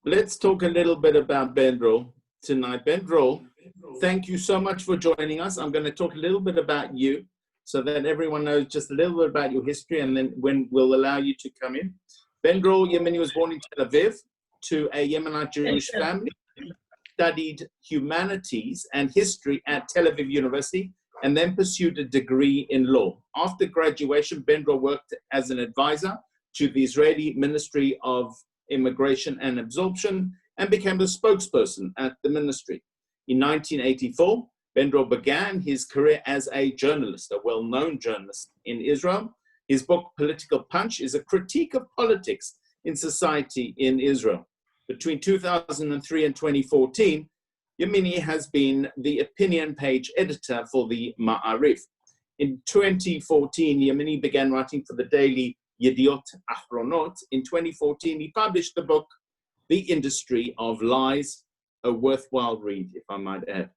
let's talk a little bit about Ben Dror tonight. Ben Dror, thank you so much for joining us. I'm going to talk a little bit about you so that everyone knows just a little bit about your history, and then when we'll allow you to come in. Ben Dror Yemini was born in Tel Aviv to a Yemenite Jewish family, studied humanities and history at Tel Aviv University, and then pursued a degree in law. After graduation, Ben Dror worked as an advisor to the Israeli Ministry of Immigration and Absorption and became a spokesperson at the ministry. In 1984, Ben Dror began his career as a journalist, a well-known journalist in Israel. His book, Political Punch, is a critique of politics in society in Israel. Between 2003 and 2014, Yemini has been the opinion page editor for the Ma'arif. In 2014, Yemini began writing for the daily Yediot Ahronot. In 2014, he published the book, The Industry of Lies, a worthwhile read, if I might add,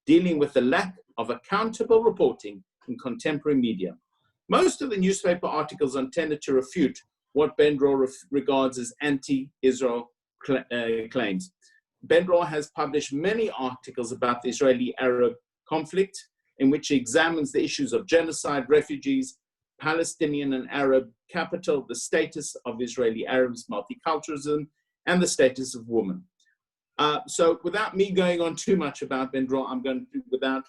dealing with the lack of accountable reporting in contemporary media. Most of the newspaper articles tended to refute what Ben Dror regards as anti-Israel claims. Ben Dror has published many articles about the Israeli-Arab conflict, in which he examines the issues of genocide, refugees, Palestinian and Arab capital, the status of Israeli Arabs, multiculturalism, and the status of women. So without me going on too much about Ben Dror, I'm going to, without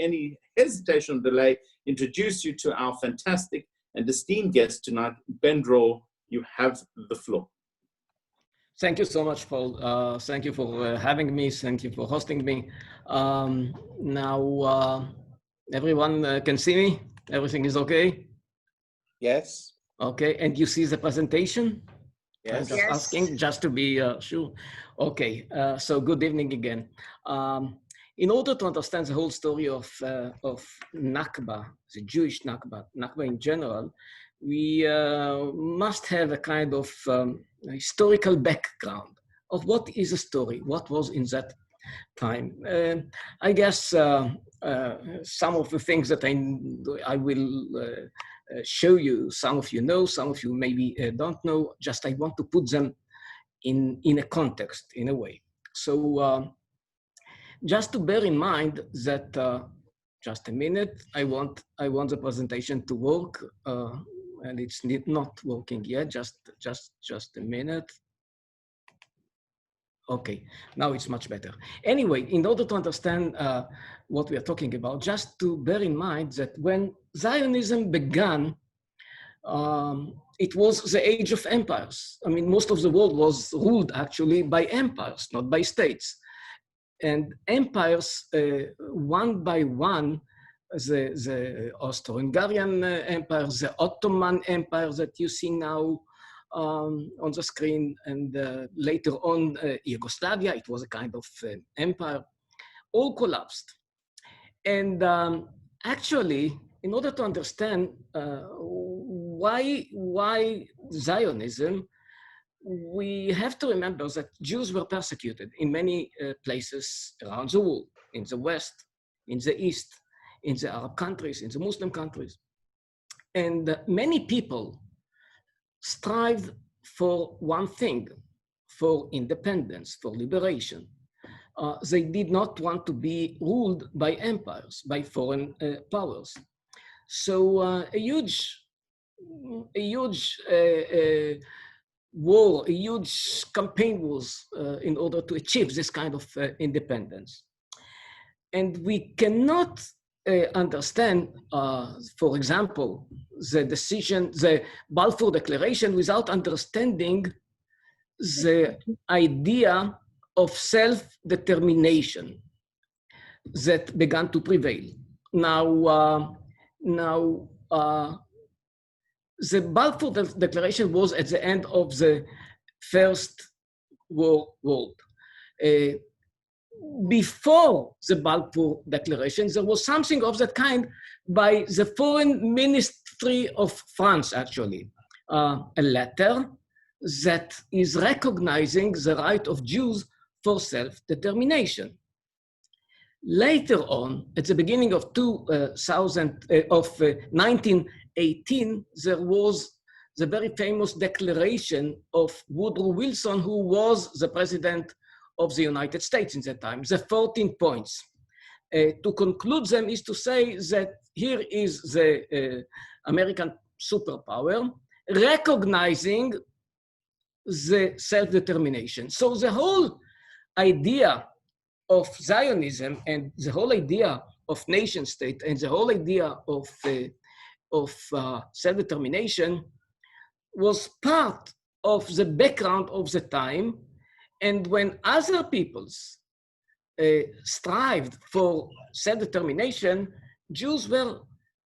any hesitation or delay, introduce you to our fantastic and esteemed guest tonight. Ben Dror, you have the floor. Thank you so much, Paul. Thank you for having me. Thank you for hosting me. Now, everyone can see me? Everything is okay? Yes. Okay, and you see the presentation? Yes. I'm just asking just to be sure. Okay, so good evening again. In order to understand the whole story of Nakba, the Jewish Nakba in general, we must have a kind of historical background of what is a story, what was in that time. I guess some of the things that I will show you, some of you know, some of you maybe don't know, just I want to put them in a context, in a way. So just to bear in mind that, just a minute, I want the presentation to work, and it's not working yet, just a minute. Okay, now it's much better. Anyway, in order to understand what we are talking about, just to bear in mind that when Zionism began, it was the age of empires. I mean, most of the world was ruled actually by empires, not by states. And empires, one by one, the Austro-Hungarian Empire, the Ottoman Empire that you see now on the screen, and later on Yugoslavia, it was a kind of empire, all collapsed. And actually, in order to understand why Zionism, we have to remember that Jews were persecuted in many places around the world, in the West, in the East, in the Arab countries, in the Muslim countries. And many people strived for one thing, for independence, for liberation. They did not want to be ruled by empires, by foreign powers. So a huge war, a huge campaign was in order to achieve this kind of independence. And we cannot understand, for example, the Balfour Declaration without understanding the idea of self-determination that began to prevail. Now, the Balfour Declaration was at the end of the First World. Before the Balfour Declaration, there was something of that kind by the Foreign Ministry of France, actually, a letter that is recognizing the right of Jews for self-determination. Later on, at the beginning of 1918, there was the very famous declaration of Woodrow Wilson, who was the president of the United States in that time, the 14 points. To conclude them is to say that here is the American superpower recognizing the self-determination. So the whole idea of Zionism and the whole idea of nation state and the whole idea of self-determination was part of the background of the time. And when other peoples strived for self-determination, Jews were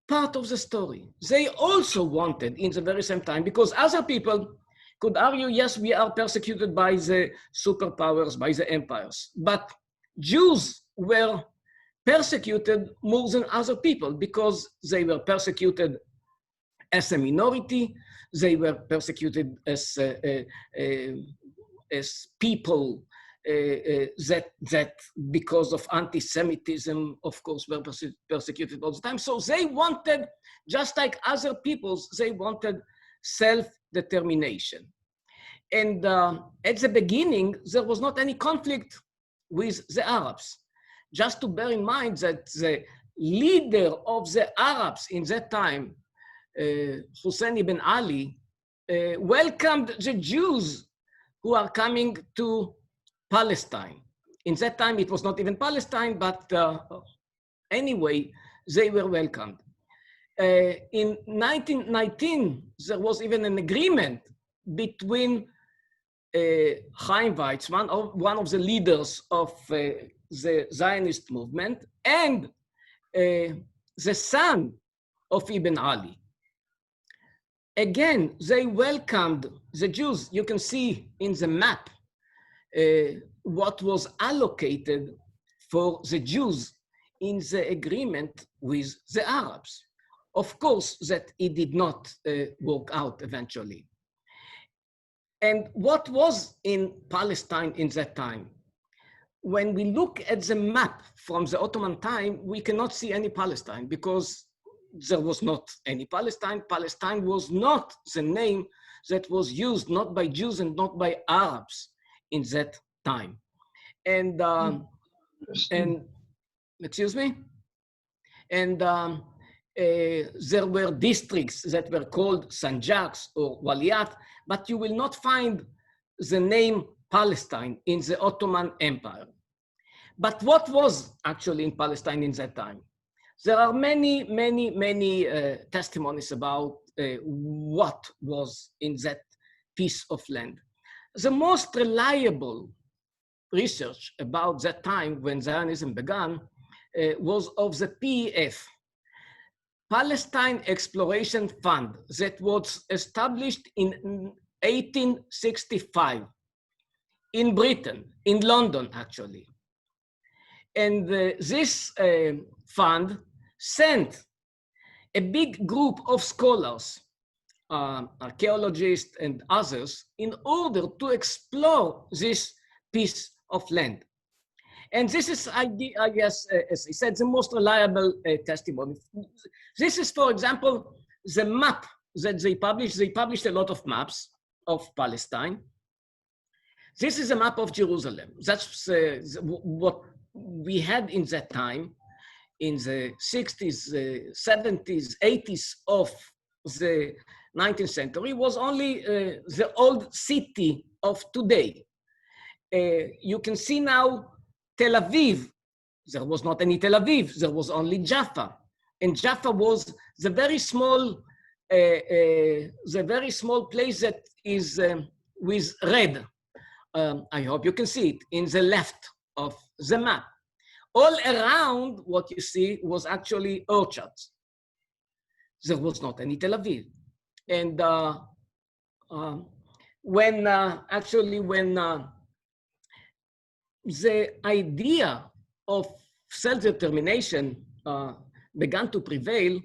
part of the story. They also wanted in the very same time, because other people could argue, yes, we are persecuted by the superpowers, by the empires, but Jews were persecuted more than other people because they were persecuted as a minority, they were persecuted as people that because of anti-Semitism, of course, were persecuted all the time. So they wanted, just like other peoples, they wanted self-determination. And at the beginning, there was not any conflict with the Arabs. Just to bear in mind that the leader of the Arabs in that time, Hussein ibn Ali, welcomed the Jews who are coming to Palestine. In that time, it was not even Palestine, but anyway, they were welcomed. In 1919, there was even an agreement between Chaim Weizmann, one of the leaders of the Zionist movement, and the son of Ibn Ali. Again, they welcomed the Jews. You can see in the map what was allocated for the Jews in the agreement with the Arabs. Of course, that it did not work out eventually. And what was in Palestine in that time? When we look at the map from the Ottoman time, we cannot see any Palestine because there was not any Palestine. Palestine was not the name that was used, not by Jews and not by Arabs in that time. And excuse me? And there were districts that were called Sanjaks or Waliyat, but you will not find the name Palestine in the Ottoman Empire. But what was actually in Palestine in that time? There are many testimonies about what was in that piece of land. The most reliable research about that time when Zionism began was of the PEF, Palestine Exploration Fund, that was established in 1865 in Britain, in London actually. And this fund sent a big group of scholars, archaeologists and others, in order to explore this piece of land. And this is, I guess, as I said, the most reliable testimony. This is, for example, the map that they published. They published a lot of maps of Palestine. This is a map of Jerusalem. That's what we had in that time, in the 60s, 70s, 80s of the 19th century, was only the old city of today. You can see now Tel Aviv. There was not any Tel Aviv, there was only Jaffa. And Jaffa was the very small place that is with red. I hope you can see it in the left of the map. All around what you see was actually orchards. There was not any Tel Aviv. And when the idea of self-determination began to prevail,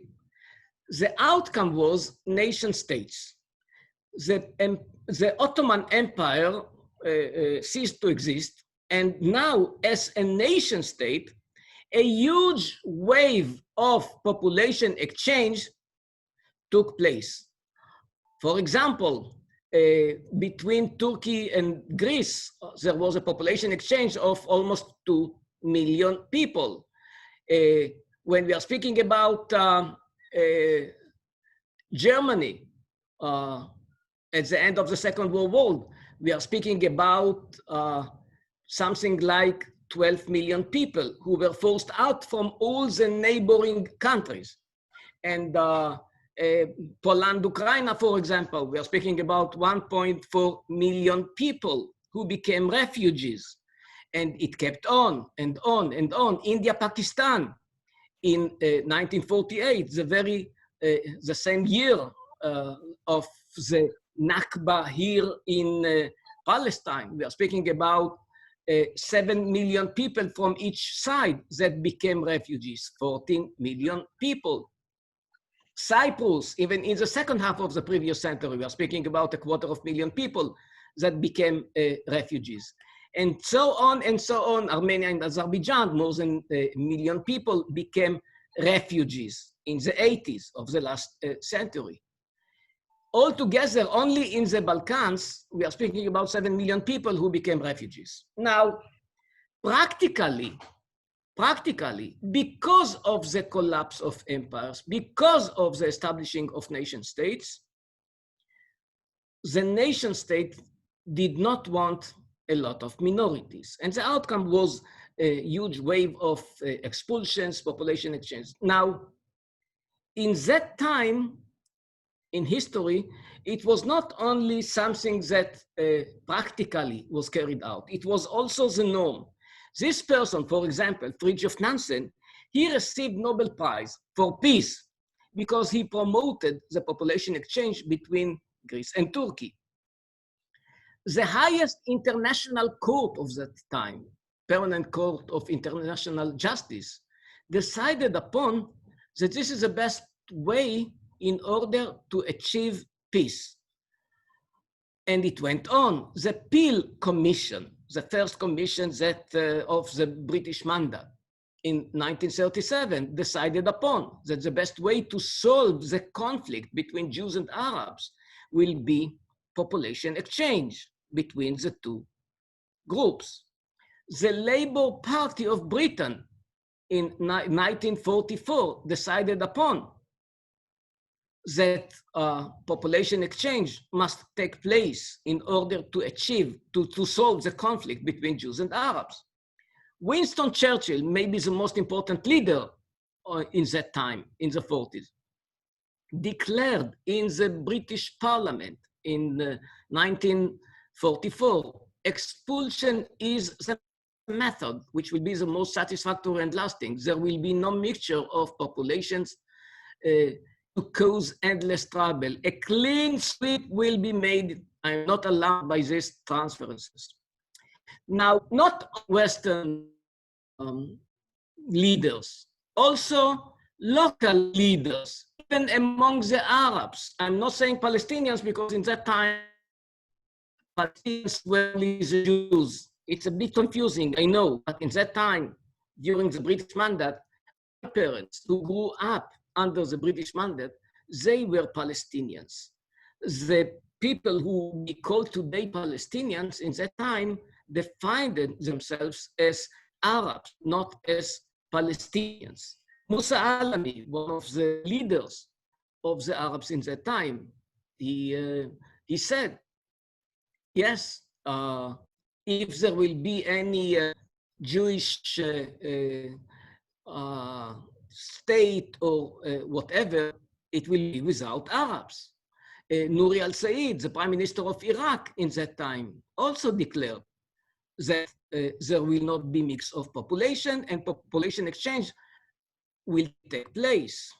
the outcome was nation states. The Ottoman Empire ceased to exist, and now as a nation state, a huge wave of population exchange took place. For example, between Turkey and Greece, there was a population exchange of almost 2 million people. When we are speaking about Germany, at the end of the Second World War, we are speaking about something like 12 million people who were forced out from all the neighboring countries. And Poland, Ukraine, for example, we are speaking about 1.4 million people who became refugees. And it kept on and on and on. India, Pakistan, in 1948, the same year of the Nakba here in Palestine. We are speaking about 7 million people from each side that became refugees, 14 million people. Cyprus, even in the second half of the previous century, we are speaking about 250,000 people that became refugees. And so on and so on. Armenia and Azerbaijan, more than 1 million people became refugees in the 80s of the last century. Altogether, only in the Balkans, we are speaking about 7 million people who became refugees. Now, practically, because of the collapse of empires, because of the establishing of nation states, the nation state did not want a lot of minorities. And the outcome was a huge wave of expulsions, population exchange. Now, in that time, in history, it was not only something that practically was carried out, it was also the norm. This person, for example, Fridtjof Nansen, he received Nobel Prize for peace because he promoted the population exchange between Greece and Turkey. The highest international court of that time, Permanent Court of International Justice, decided upon that this is the best way in order to achieve peace. And it went on. The Peel Commission, the first commission that of the British mandate in 1937, decided upon that the best way to solve the conflict between Jews and Arabs will be population exchange between the two groups. The Labour Party of Britain in 1944 decided upon that population exchange must take place in order to achieve, to solve the conflict between Jews and Arabs. Winston Churchill, maybe the most important leader in that time, in the 40s, declared in the British Parliament in 1944, expulsion is the method which will be the most satisfactory and lasting. There will be no mixture of populations to cause endless trouble. A clean sweep will be made. I'm not alarmed by these transferences. Now, not Western leaders, also local leaders, even among the Arabs. I'm not saying Palestinians because in that time, Palestinians were only the Jews. It's a bit confusing, I know, but in that time, during the British mandate, my parents who grew up under the British mandate, they were Palestinians. The people who we call today Palestinians in that time defined themselves as Arabs, not as Palestinians. Musa Alami, one of the leaders of the Arabs in that time, he said, yes, if there will be any Jewish state or whatever, it will be without Arabs. Nouri al-Said, the prime minister of Iraq in that time, also declared that there will not be mix of population and population exchange will take place.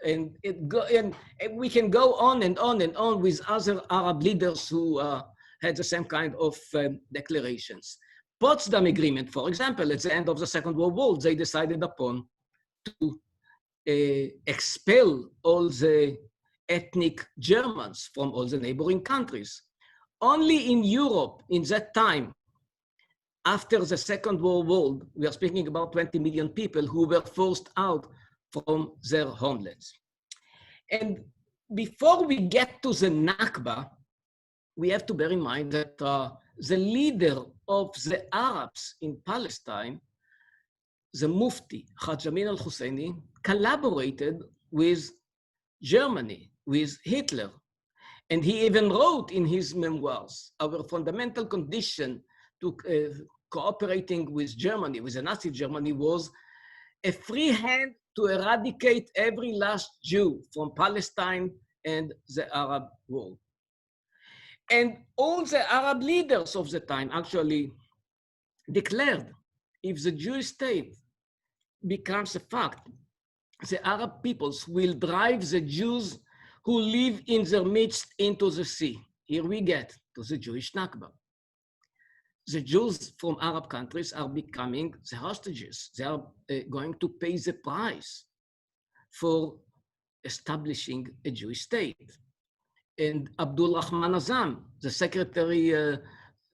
And we can go on and on and on with other Arab leaders who had the same kind of declarations. Potsdam Agreement, for example, at the end of the Second World War, they decided upon to expel all the ethnic Germans from all the neighboring countries. Only in Europe, in that time, after the Second World War, we are speaking about 20 million people who were forced out from their homelands. And before we get to the Nakba, we have to bear in mind that the leader of the Arabs in Palestine, the Mufti, Haj Amin al-Husseini, collaborated with Germany, with Hitler. And he even wrote in his memoirs, our fundamental condition to cooperating with Germany, with the Nazi Germany, was a free hand to eradicate every last Jew from Palestine and the Arab world. And all the Arab leaders of the time actually declared, if the Jewish state becomes a fact, the Arab peoples will drive the Jews who live in their midst into the sea. Here we get to the Jewish Nakba. The Jews from Arab countries are becoming the hostages. They are going to pay the price for establishing a Jewish state. And Abdul Rahman Azam, the Secretary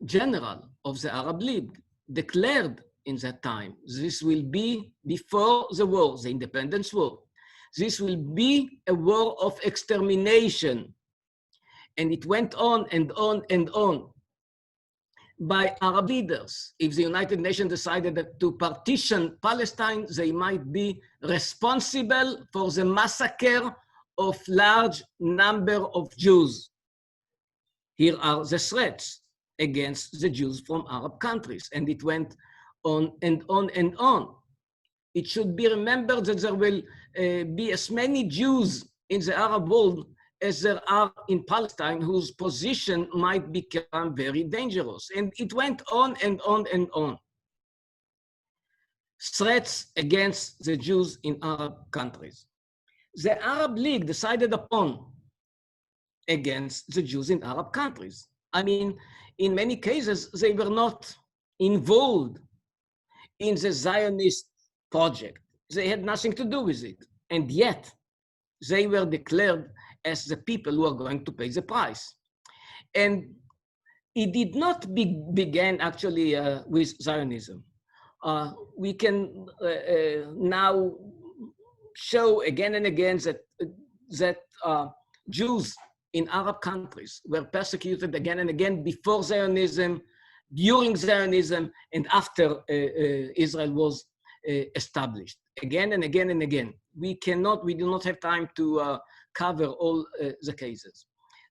General of the Arab League, declared in that time, this will be before the war, the independence war. This will be a war of extermination. And it went on and on and on by Arab leaders. If the United Nations decided that to partition Palestine, they might be responsible for the massacre of large number of Jews. Here are the threats against the Jews from Arab countries. And it went on and on and on. It should be remembered that there will be as many Jews in the Arab world as there are in Palestine, whose position might become very dangerous. And it went on and on and on. Threats against the Jews in Arab countries. The Arab League decided upon against the Jews in Arab countries. I mean, in many cases, they were not involved in the Zionist project. They had nothing to do with it. And yet, they were declared as the people who are going to pay the price. And it did not begin actually with Zionism. We can now show again and again that Jews in Arab countries were persecuted again and again before Zionism, during Zionism, and after Israel was established. Again and again and again. We do not have time to cover all the cases.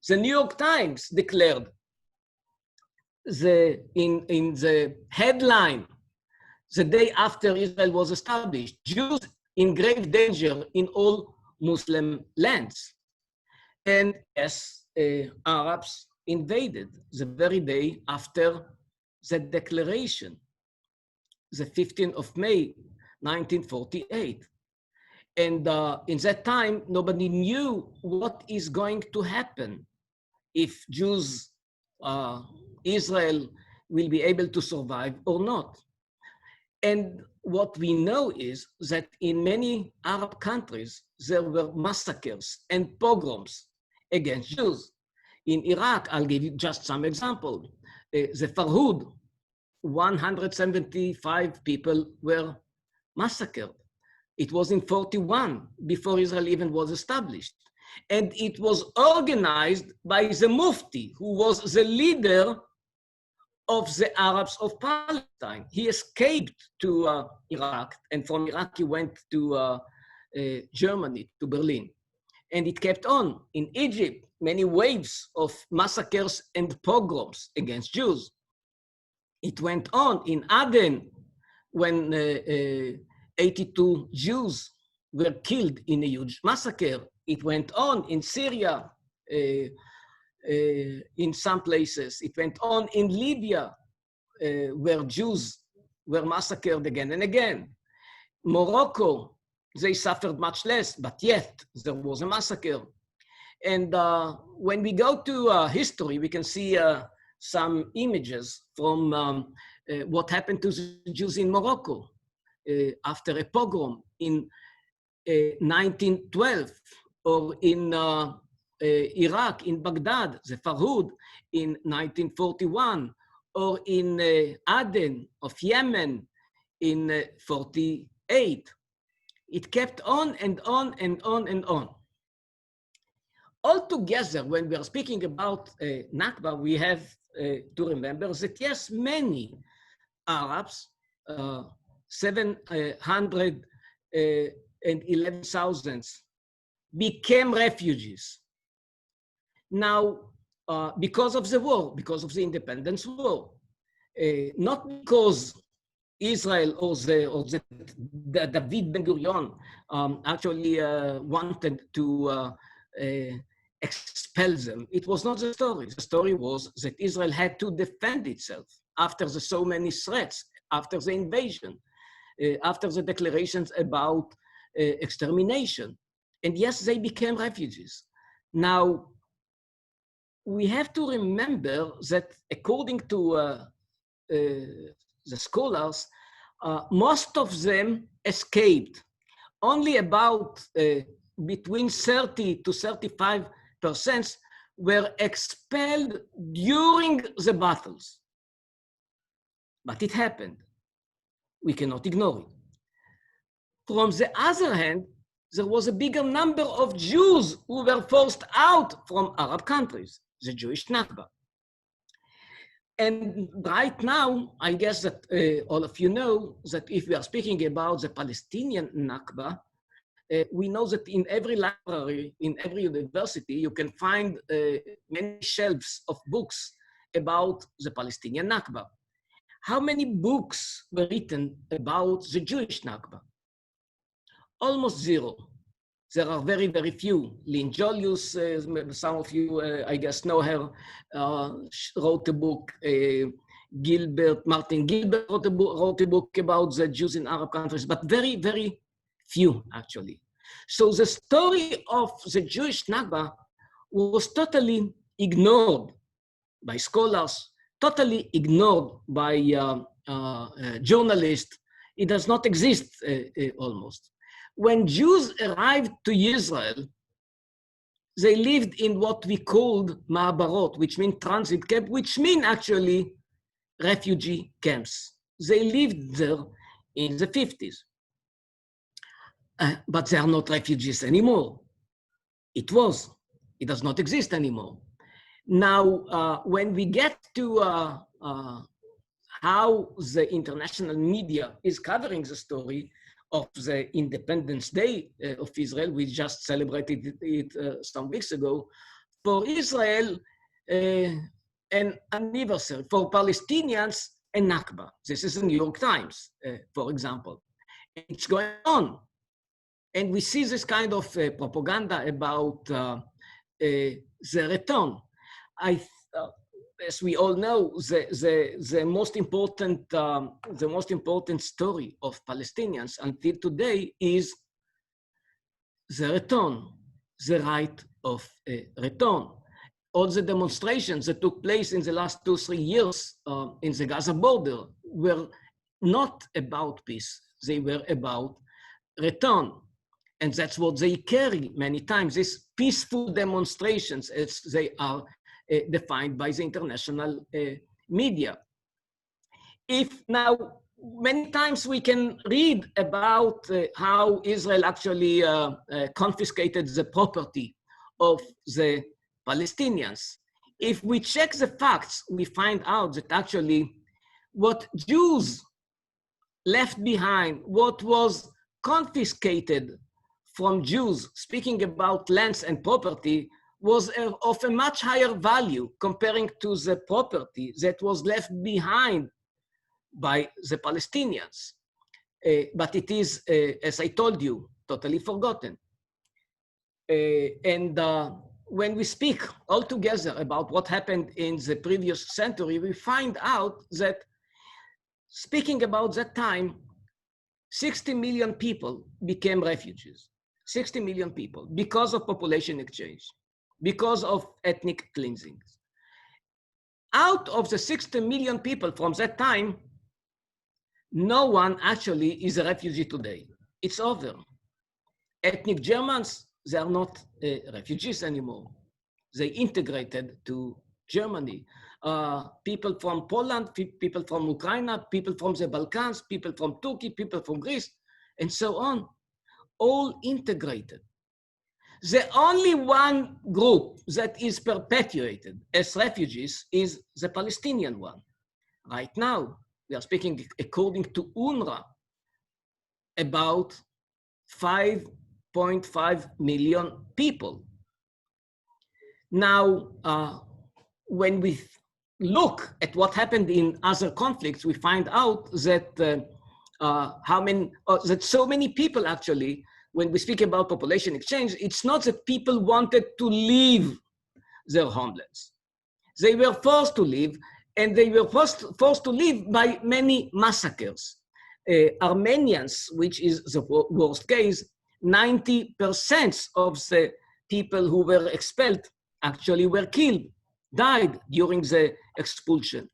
The New York Times declared in the headline, the day after Israel was established, Jews in grave danger in all Muslim lands. And yes, Arabs invaded the very day after the declaration, the 15th of May, 1948. And in that time, nobody knew what is going to happen if Jews, Israel will be able to survive or not. And what we know is that in many Arab countries, there were massacres and pogroms against Jews. In Iraq, I'll give you just some example. The Farhud, 175 people were massacred. It was in 41, before Israel even was established. And it was organized by the Mufti, who was the leader of the Arabs of Palestine. He escaped to Iraq, and from Iraq he went to Germany, to Berlin. And it kept on. In Egypt, many waves of massacres and pogroms against Jews. It went on in Aden, when 82 Jews were killed in a huge massacre. It went on in Syria, in some places. It went on in Libya, where Jews were massacred again and again. Morocco, they suffered much less, but yet there was a massacre. And when we go to history, we can see some images from what happened to the Jews in Morocco after a pogrom in 1912, or in Iraq, in Baghdad, the Farhud in 1941, or in Aden of Yemen in 48. It kept on and on and on and on. altogether, when we are speaking about Nakba, we have to remember that yes, many Arabs, 711,000, became refugees. Now, because of the war, because of the independence war, not because Israel or the David Ben-Gurion actually wanted to expel them. It was not the story. The story was that Israel had to defend itself after so many threats, after the invasion, after the declarations about extermination. And yes, they became refugees. Now, we have to remember that according to the scholars, most of them escaped. Only about between 30 to 35% were expelled during the battles. But it happened. We cannot ignore it. From the other hand, there was a bigger number of Jews who were forced out from Arab countries, the Jewish Nakba. And right now, I guess that all of you know that if we are speaking about the Palestinian Nakba, we know that in every library, in every university, you can find many shelves of books about the Palestinian Nakba. How many books were written about the Jewish Nakba? Almost zero. There are very, very few. Lynn Julius, some of you, I guess, know her, wrote a book. Martin Gilbert wrote a book about the Jews in Arab countries, but very, very few, actually. So the story of the Jewish Nakba was totally ignored by scholars, totally ignored by journalists. It does not exist almost. When Jews arrived to Israel, they lived in what we called ma'abarot, which mean transit camp, which mean actually refugee camps. They lived there in the 50s. But they are not refugees anymore. It does not exist anymore. Now, when we get to how the international media is covering the story of the Independence Day of Israel, we just celebrated it some weeks ago, for Israel, an anniversary, for Palestinians, a Nakba. This is the New York Times, for example. It's going on. And we see this kind of propaganda about the return. As we all know, the most important story of Palestinians until today is the return, the right of return. All the demonstrations that took place in the last 2-3 years in the Gaza border were not about peace. They were about return. And that's what they carry many times, these peaceful demonstrations as they are defined by the international media. If now, many times we can read about how Israel actually confiscated the property of the Palestinians. If we check the facts, we find out that actually what Jews left behind, what was confiscated from Jews, speaking about lands and property, was of a much higher value comparing to the property that was left behind by the Palestinians. But it is, as I told you, totally forgotten. When we speak all together about what happened in the previous century, we find out that speaking about that time, 60 million people became refugees. 60 million people because of population exchange, because of ethnic cleansing. Out of the 60 million people from that time, no one actually is a refugee today. It's over. Ethnic Germans, they are not refugees anymore. They integrated to Germany. People from Poland, people from Ukraine, people from the Balkans, people from Turkey, people from Greece, and so on, all integrated. The only one group that is perpetuated as refugees is the Palestinian one. Right now, we are speaking according to UNRWA about 5.5 million people. Now, when we look at what happened in other conflicts, we find out that that so many people actually, when we speak about population exchange, it's not that people wanted to leave their homelands. They were forced to leave, and they were forced to leave by many massacres. Armenians, which is the worst case, 90% of the people who were expelled actually were killed, died during the expulsion.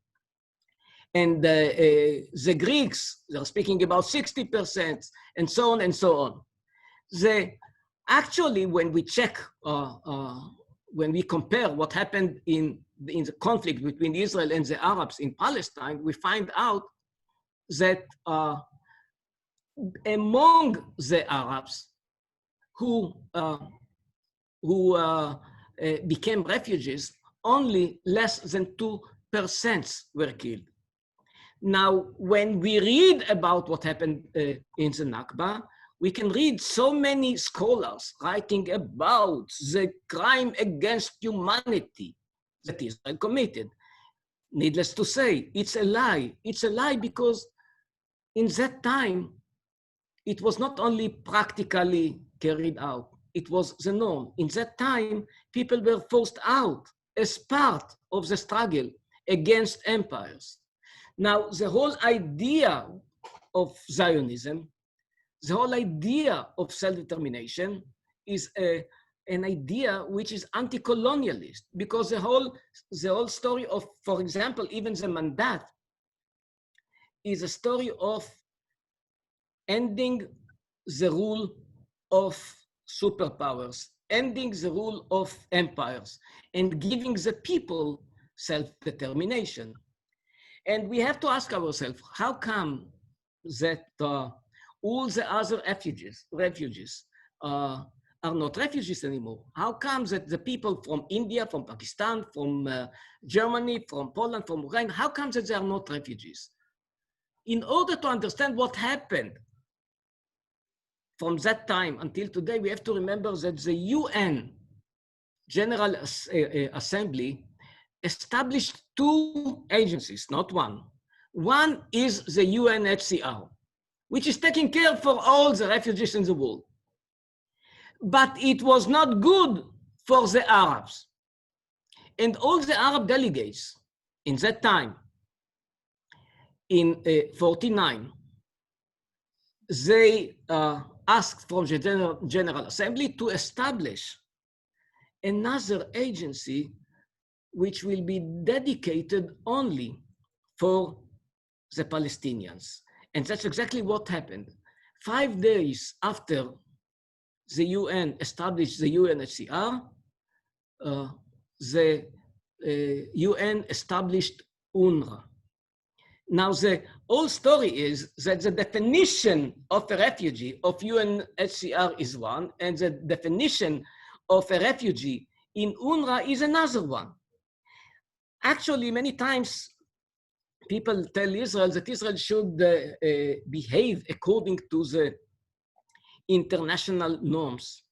And the Greeks, they're speaking about 60%, and so on and so on. Actually, when we check, when we compare what happened in the conflict between Israel and the Arabs in Palestine, we find out that among the Arabs who became refugees, only less than 2% were killed. Now, when we read about what happened in the Nakba, we can read so many scholars writing about the crime against humanity that Israel committed. Needless to say, it's a lie. It's a lie because in that time, it was not only practically carried out, it was the norm. In that time, people were forced out as part of the struggle against empires. Now, the whole idea of Zionism, the whole idea of self-determination is an idea which is anti-colonialist, because the whole story of, for example, even the Mandat is a story of ending the rule of superpowers, ending the rule of empires, and giving the people self-determination. And we have to ask ourselves, how come that all the other refugees are not refugees anymore? How come that the people from India, from Pakistan, from Germany, from Poland, from Ukraine, how come that they are not refugees? In order to understand what happened from that time until today, we have to remember that the UN General Assembly established two agencies, not one. One is the UNHCR, which is taking care for all the refugees in the world. But it was not good for the Arabs. And all the Arab delegates in that time, in 49, they asked from the General Assembly to establish another agency which will be dedicated only for the Palestinians. And that's exactly what happened. 5 days after the UN established the UNHCR, the UN established UNRWA. Now, the whole story is that the definition of a refugee of UNHCR is one, and the definition of a refugee in UNRWA is another one. Actually, many times people tell Israel that Israel should behave according to the international norms.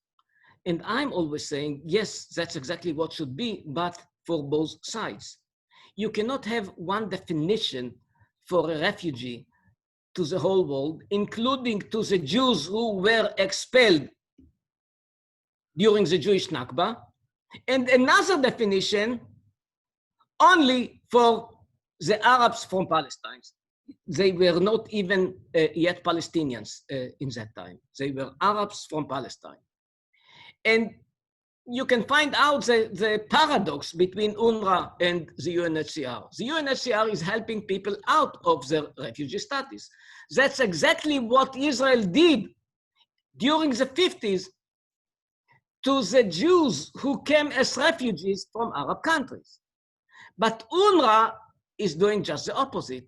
And I'm always saying, yes, that's exactly what should be, but for both sides. You cannot have one definition for a refugee to the whole world, including to the Jews who were expelled during the Jewish Nakba, and another definition only for the Arabs from Palestine. They were not even yet Palestinians in that time. They were Arabs from Palestine. And you can find out the paradox between UNRWA and the UNHCR. The UNHCR is helping people out of their refugee status. That's exactly what Israel did during the 50s to the Jews who came as refugees from Arab countries. But UNRWA is doing just the opposite.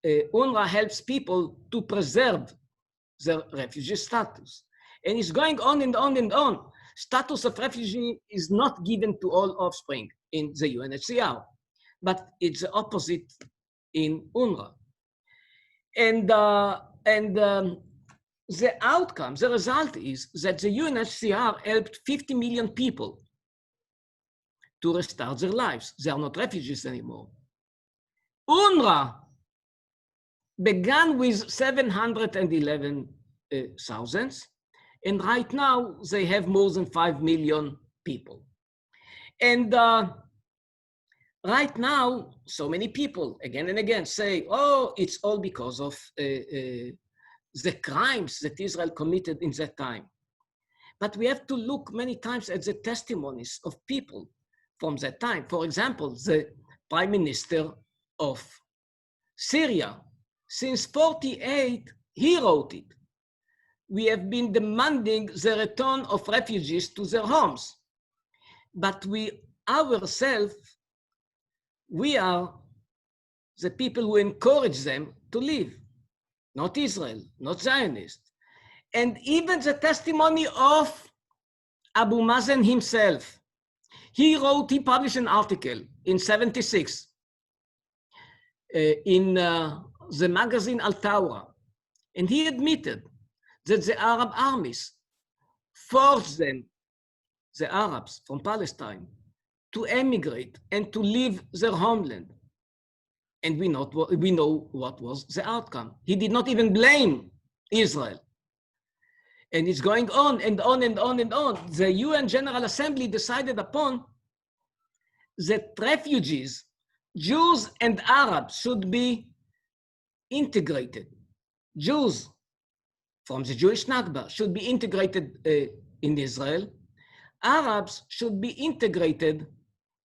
UNRWA helps people to preserve their refugee status. And it's going on and on and on. Status of refugee is not given to all offspring in the UNHCR, but it's the opposite in UNRWA. And the outcome, the result is that the UNHCR helped 50 million people to restart their lives. They are not refugees anymore. UNRWA began with 711,000, and right now they have more than 5 million people. And right now, so many people again and again say, oh, it's all because of the crimes that Israel committed in that time. But we have to look many times at the testimonies of people from that time. For example, the Prime Minister of Syria, since 1948, he wrote it. We have been demanding the return of refugees to their homes. But we ourselves, we are the people who encourage them to leave, not Israel, not Zionists. And even the testimony of Abu Mazen himself, he published an article in 1976 in the magazine Al-Tawra, and he admitted that the Arab armies forced them, the Arabs from Palestine, to emigrate and to leave their homeland. And we know what was the outcome. He did not even blame Israel. And it's going on and on and on and on. The UN General Assembly decided upon that refugees, Jews and Arabs, should be integrated. Jews from the Jewish Nakba should be integrated in Israel. Arabs should be integrated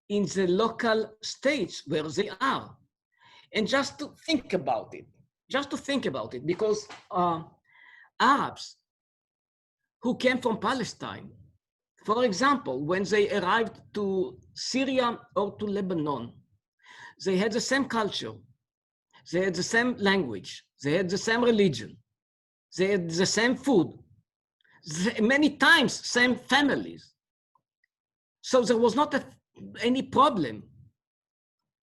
in the local states where they are. And just to think about it, because Arabs who came from Palestine, for example, when they arrived to Syria or to Lebanon, they had the same culture, they had the same language, they had the same religion, they had the same food, many times same families. So there was not any problem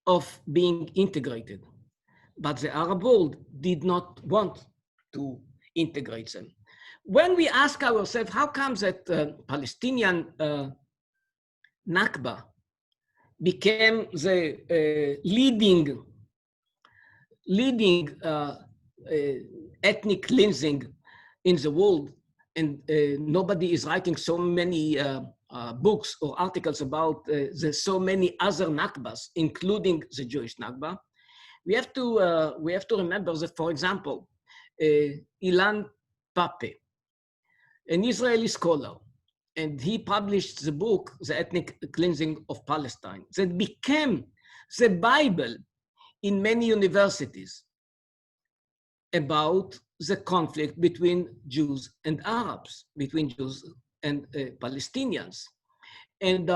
of being integrated. But the Arab world did not want to integrate them. When we ask ourselves, how comes that Palestinian Nakba became the leading ethnic cleansing in the world, and nobody is writing so many books or articles about so many other Nakbas, including the Jewish Nakba, we have to remember that, for example, Ilan Pape, an Israeli scholar, and he published the book, The Ethnic Cleansing of Palestine, that became the Bible in many universities about the conflict between Jews and Arabs, between Jews and Palestinians. And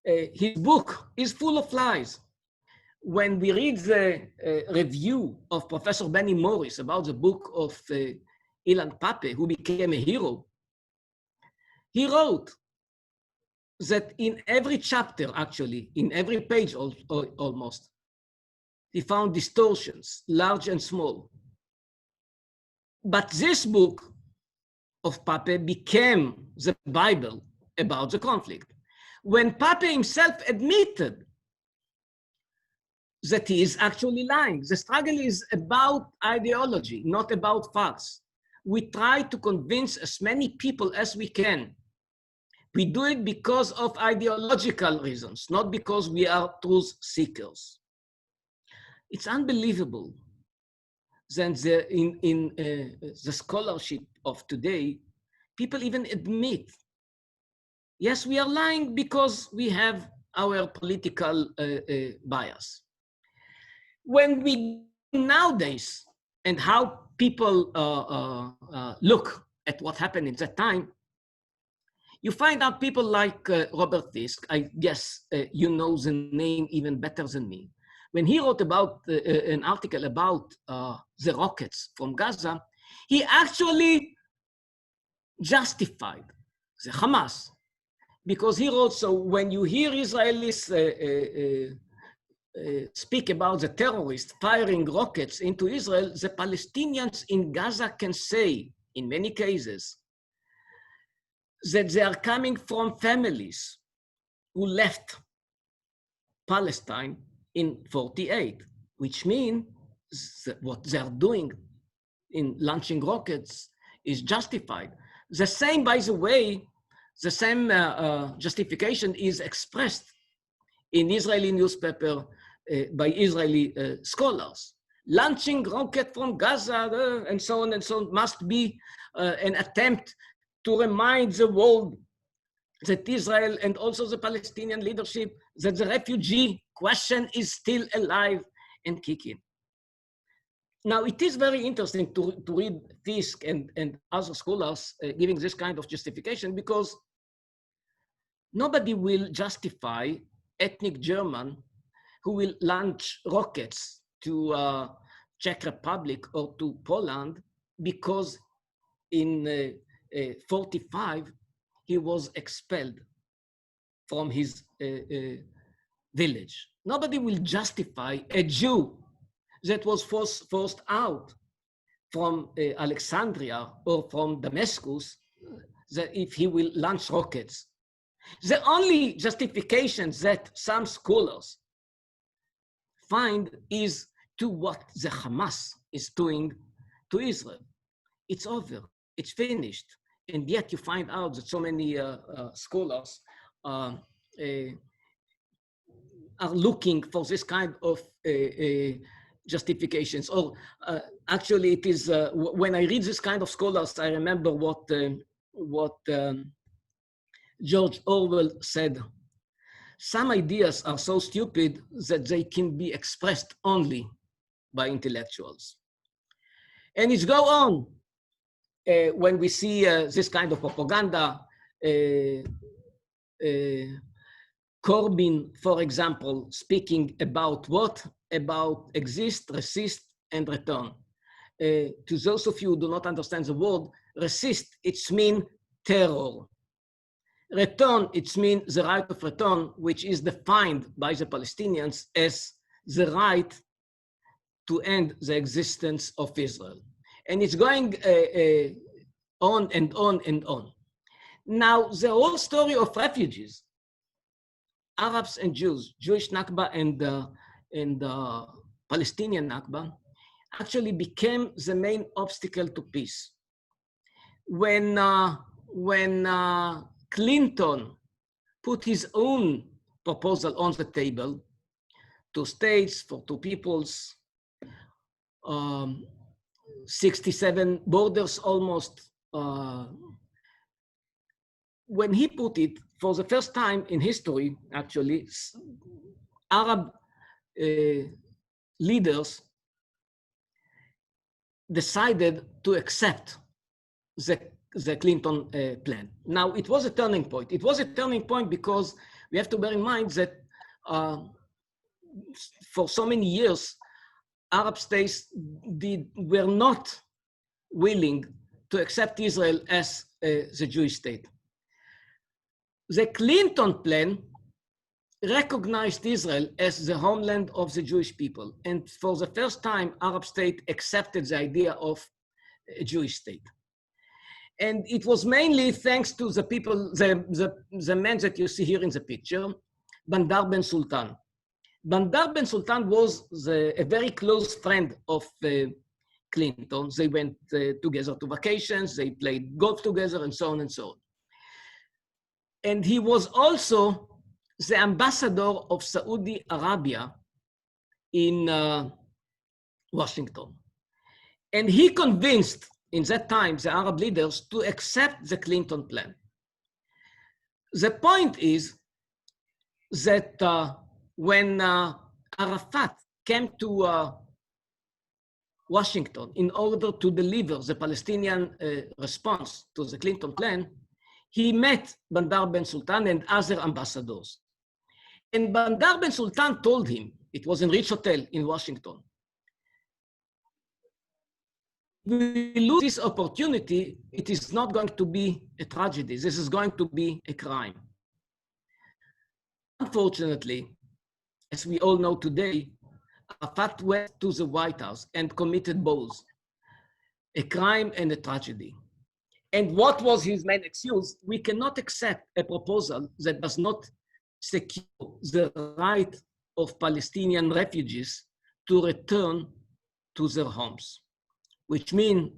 his book is full of lies. When we read the review of Professor Benny Morris about the book of Ilan Pape, who became a hero, he wrote that in every chapter, actually, in every page almost, he found distortions, large and small. But this book of Pape became the Bible about the conflict. When Pape himself admitted that he is actually lying, the struggle is about ideology, not about facts. We try to convince as many people as we can. We do it because of ideological reasons, not because we are truth seekers. It's unbelievable that in the scholarship of today, people even admit, yes, we are lying because we have our political bias. When we nowadays and how people look at what happened in that time, you find out people like Robert Fisk. I guess you know the name even better than me. When he wrote about an article about the rockets from Gaza, he actually justified the Hamas, because he wrote, so when you hear Israelis speak about the terrorists firing rockets into Israel, the Palestinians in Gaza can say, in many cases, that they are coming from families who left Palestine in 48, which means what they're doing in launching rockets is justified. The same, by the way, the same justification is expressed in Israeli newspaper by Israeli scholars. Launching rocket from Gaza and so on must be an attempt to remind the world that Israel and also the Palestinian leadership, that the refugee question is still alive and kicking. Now, it is very interesting to read Fisk and other scholars giving this kind of justification, because nobody will justify ethnic German who will launch rockets to Czech Republic or to Poland because in 45 he was expelled from his village. Nobody will justify a Jew that was forced out from Alexandria or from Damascus that if he will launch rockets. The only justification that some scholars find is to what the Hamas is doing to Israel. It's over, it's finished. And yet you find out that so many scholars are looking for this kind of justifications. Or actually it is, when I read this kind of scholars, I remember what George Orwell said. Some ideas are so stupid that they can be expressed only by intellectuals. And it's go on when we see this kind of propaganda. Corbyn, for example, speaking about what? About exist, resist, and return. To those of you who do not understand the word, resist, it's mean terror. Return, it means the right of return, which is defined by the Palestinians as the right to end the existence of Israel. And it's going on and on and on. Now, the whole story of refugees, Arabs and Jews, Jewish Nakba and Palestinian Nakba, actually became the main obstacle to peace. When Clinton put his own proposal on the table, 2 states for 2 peoples, 67 borders almost. When he put it, for the first time in history, actually, Arab leaders decided to accept the Clinton plan. Now, it was a turning point. It was a turning point because we have to bear in mind that for so many years, Arab states were not willing to accept Israel as the Jewish state. The Clinton plan recognized Israel as the homeland of the Jewish people. And for the first time, Arab states accepted the idea of a Jewish state. And it was mainly thanks to the people, the men that you see here in the picture, Bandar Ben Sultan. Bandar Ben Sultan was a very close friend of Clinton. They went together to vacations, they played golf together, and so on and so on. And he was also the ambassador of Saudi Arabia in Washington. And he convinced, in that time, the Arab leaders to accept the Clinton plan. The point is that when Arafat came to Washington in order to deliver the Palestinian response to the Clinton plan, he met Bandar Ben Sultan and other ambassadors. And Bandar Ben Sultan told him, it was in Rich Hotel in Washington, we lose this opportunity, it is not going to be a tragedy. This is going to be a crime. Unfortunately, as we all know today, Arafat went to the White House and committed both a crime and a tragedy. And what was his main excuse? We cannot accept a proposal that does not secure the right of Palestinian refugees to return to their homes, which means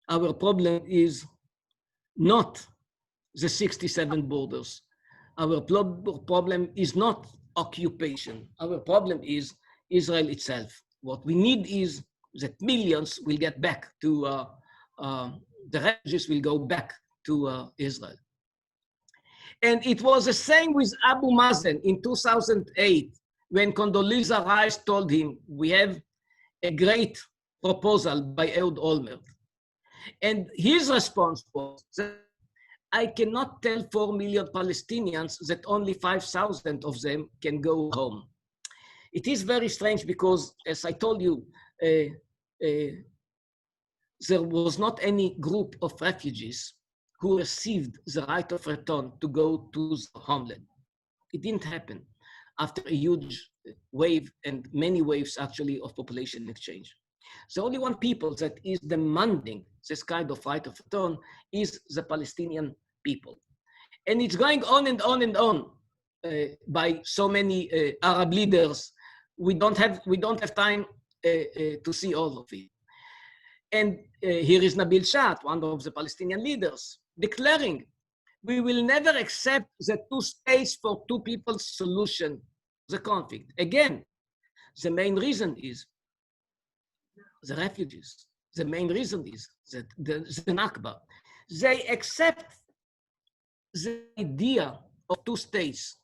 our problem is not the 67 borders. Our problem is not occupation. Our problem is Israel itself. What we need is that millions will get back to, the refugees will go back to Israel. And it was the same with Abu Mazen in 2008, when Condoleezza Rice told him, we have a great proposal by Ehud Olmert. And his response was, I cannot tell 4 million Palestinians that only 5,000 of them can go home. It is very strange because, as I told you, there was not any group of refugees who received the right of return to go to the homeland. It didn't happen after a huge wave and many waves actually of population exchange. The only one people that is demanding this kind of right of return is the Palestinian people. And it's going on and on and on by so many Arab leaders. We don't have time to see all of it. And here is Nabil Shat, one of the Palestinian leaders, declaring, we will never accept the two states for two peoples solution, the conflict. Again, the main reason is the refugees. The main reason is that the Nakba. They accept the idea of two states.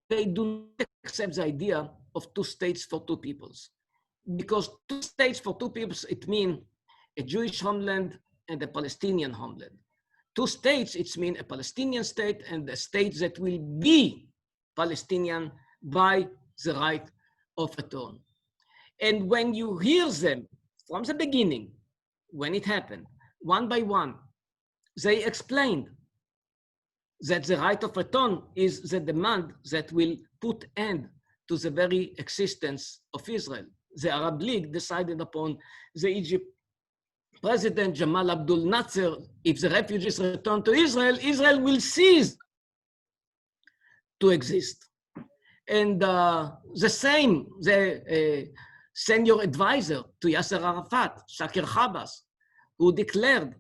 They do not accept the idea of two states for two peoples. Because two states for two peoples, it means a Jewish homeland and a Palestinian homeland. Two states, it means a Palestinian state and a state that will be Palestinian by the right of return. And when you hear them from the beginning, when it happened, one by one, they explained that the right of return is the demand that will put end to the very existence of Israel. The Arab League decided upon the Egypt President Jamal Abdel Nasser, if the refugees return to Israel, Israel will cease to exist. And the same, the senior advisor to Yasser Arafat, Shakir Habas, who declared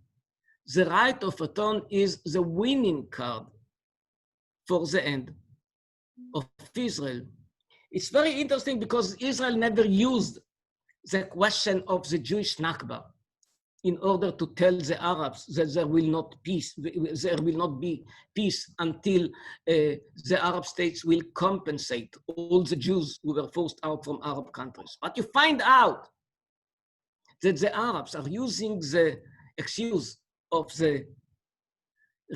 the right of return is the winning card for the end of Israel. It's very interesting because Israel never used the question of the Jewish Nakba in order to tell the Arabs that there will not be peace until the Arab states will compensate all the Jews who were forced out from Arab countries. But you find out that the Arabs are using the excuse of the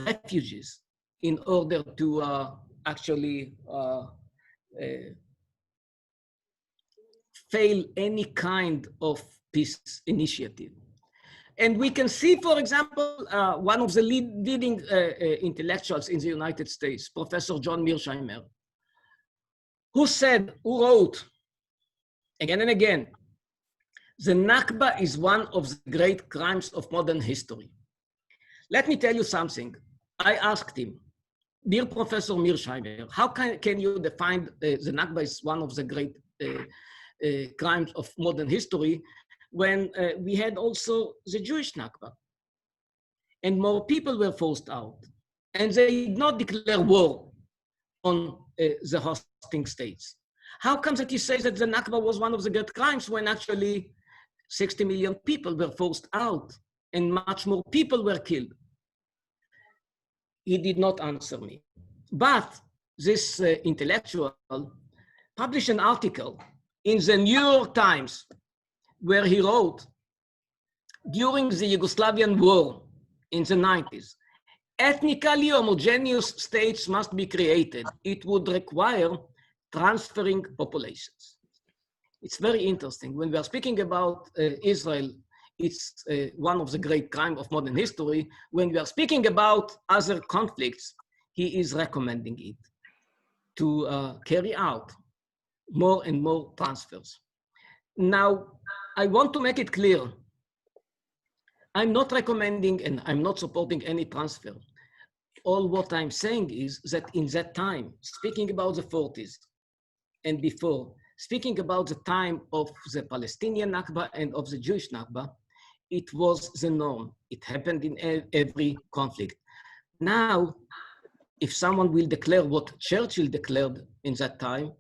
refugees in order to actually fail any kind of peace initiative. And we can see, for example, one of the leading intellectuals in the United States, Professor John Mearsheimer, who wrote again and again, the Nakba is one of the great crimes of modern history. Let me tell you something. I asked him, dear Professor Mearsheimer, how can you define the Nakba as one of the great crimes of modern history when we had also the Jewish Nakba and more people were forced out and they did not declare war on the hosting states? How comes that you say that the Nakba was one of the great crimes when actually 60 million people were forced out and much more people were killed? He did not answer me. But this intellectual published an article in the New York Times where he wrote, during the Yugoslavian war in the 90s, ethnically homogeneous states must be created. It would require transferring populations. It's very interesting. When we are speaking about Israel it's one of the great crimes of modern history. When we are speaking about other conflicts, he is recommending it to carry out more and more transfers. Now, I want to make it clear, I'm not recommending and I'm not supporting any transfer. All what I'm saying is that in that time, speaking about the 40s and before, speaking about the time of the Palestinian Nakba and of the Jewish Nakba, it was the norm. It happened in every conflict. Now, if someone will declare what Churchill declared in that time,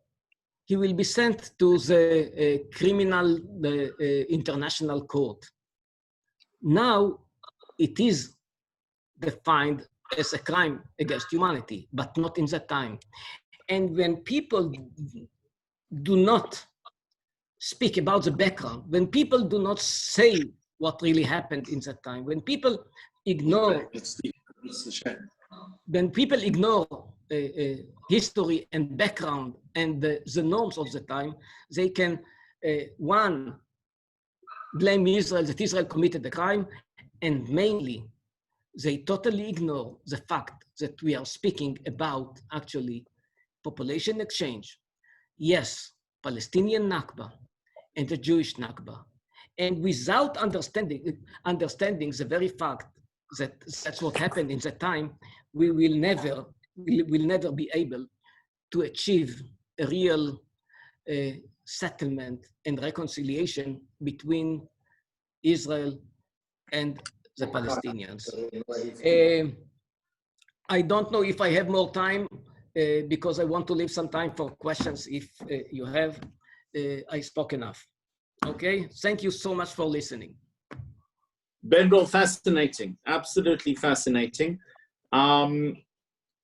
he will be sent to the criminal international court. Now, it is defined as a crime against humanity, but not in that time. And when people do not speak about the background, when people do not say what really happened in that time, when people ignore, history and background and the norms of the time, they can, one, blame Israel that Israel committed the crime, and mainly, they totally ignore the fact that we are speaking about actually population exchange. Yes, Palestinian Nakba and the Jewish Nakba. And without understanding the very fact that that's what happened in that time, we will never be able to achieve a real settlement and reconciliation between Israel and the Palestinians. I don't know if I have more time because I want to leave some time for questions if you have. I spoke enough. Okay, thank you so much for listening. Ben-Dror, fascinating, absolutely fascinating.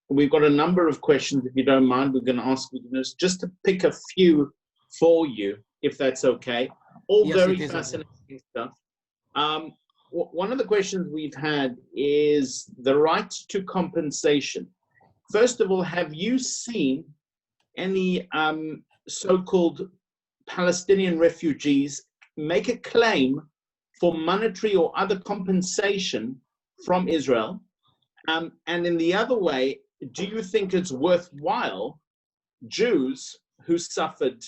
We've got a number of questions, if you don't mind, we're going to ask witness just to pick a few for you, if that's okay. All yes, very fascinating okay. Stuff. One of the questions we've had is the right to compensation. First of all, have you seen any so-called Palestinian refugees make a claim for monetary or other compensation from Israel? And in the other way, do you think it's worthwhile Jews who suffered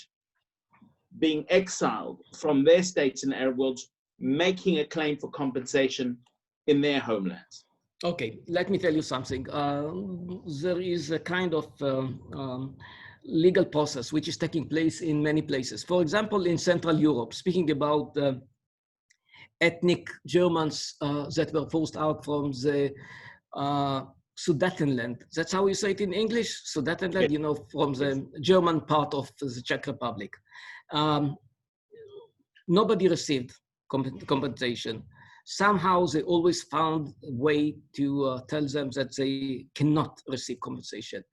being exiled from their states in the Arab world making a claim for compensation in their homelands? Okay, let me tell you something. There is a kind of legal process which is taking place in many places. For example, in Central Europe, speaking about ethnic Germans that were forced out from the Sudetenland. That's how we say it in English, Sudetenland, you know, from the German part of the Czech Republic. Nobody received compensation. Somehow they always found a way to tell them that they cannot receive compensation.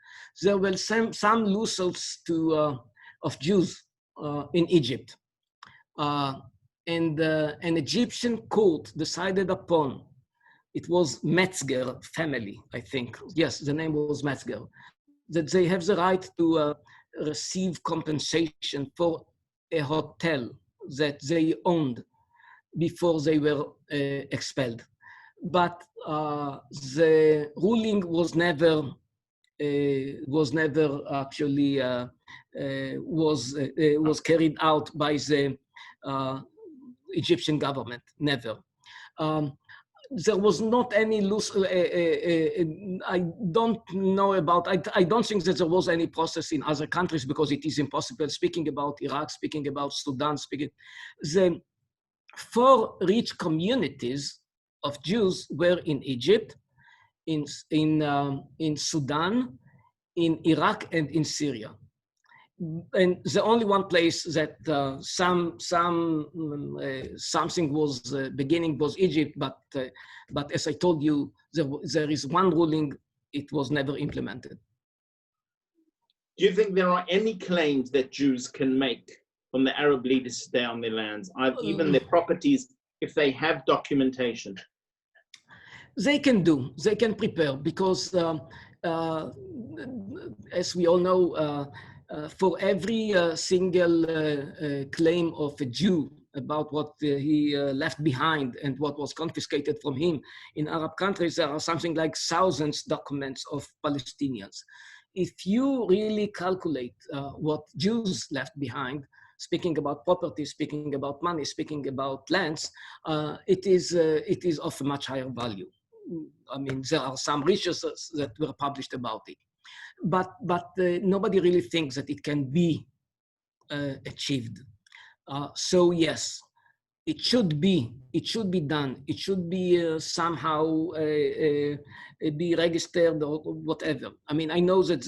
There were some lawsuits of Jews in Egypt. And an Egyptian court decided upon, it was Metzger family, I think. Yes, the name was Metzger, that they have the right to receive compensation for a hotel that they owned before they were expelled. But the ruling was never actually was carried out by the Egyptian government, never. There was not any loose, I don't know about, I don't think that there was any process in other countries because it is impossible. Speaking about Iraq, speaking about Sudan, the 4 rich communities of Jews were in Egypt, in Sudan, in Iraq, and in Syria. And the only one place that something was beginning was Egypt, but as I told you, there is one ruling, it was never implemented. Do you think there are any claims that Jews can make from the Arab leaders to stay on their lands, even their properties, if they have documentation? They can prepare, because as we all know, for every single claim of a Jew about what he left behind and what was confiscated from him. In Arab countries, there are something like thousands documents of Palestinians. If you really calculate what Jews left behind, speaking about property, speaking about money, speaking about lands, it is of a much higher value. I mean, there are some researches that were published about it, but nobody really thinks that it can be achieved. So yes, it should be done. It should be somehow be registered or whatever. I mean, I know that